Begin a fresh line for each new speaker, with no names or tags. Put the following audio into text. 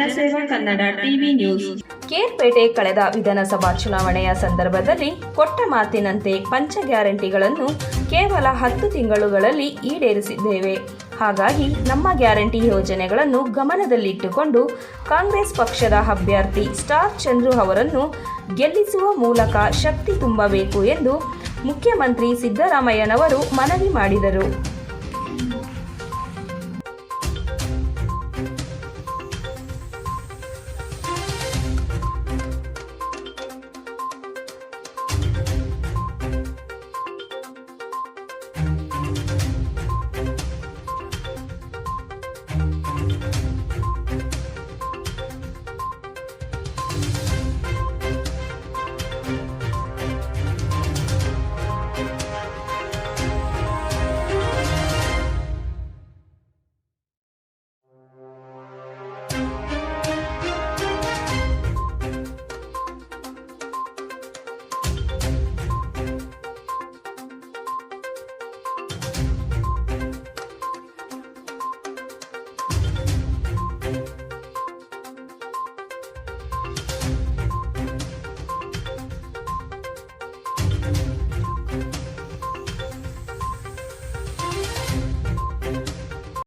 ಜನಸೇವಾ Kannada TV news.
Kerpete ಕಳೆದ ವಿಧಾನಸಭಾ ಚುನಾವಣೆಯ ಸಂದರ್ಭದಲ್ಲಿ ಕೊಟ್ಟ ಮಾತಿನಂತೆ ಪಂಚ ಗ್ಯಾರಂಟಿಗಳನ್ನು ಕೇವಲ 10 ತಿಂಗಳುಗಳಲ್ಲಿ ಈಡೇರಿಸಿದ್ದೇವೆ. ಹಾಗಾಗಿ ನಮ್ಮ ಗ್ಯಾರಂಟಿ ಯೋಜನೆಗಳನ್ನು ಗಮನದಲ್ಲಿಟ್ಟುಕೊಂಡು ಕಾಂಗ್ರೆಸ್ ಪಕ್ಷದ ಅಭ್ಯರ್ಥಿ ಸ್ಟಾರ್ ಚಂದ್ರು ಅವರನ್ನು ಗೆಲ್ಲಿಸುವ ಮೂಲಕ ಶಕ್ತಿ ತುಂಬಬೇಕು ಎಂದು ಮುಖ್ಯಮಂತ್ರಿ ಸಿದ್ದರಾಮಯ್ಯನವರು ಮನವಿ ಮಾಡಿದರು.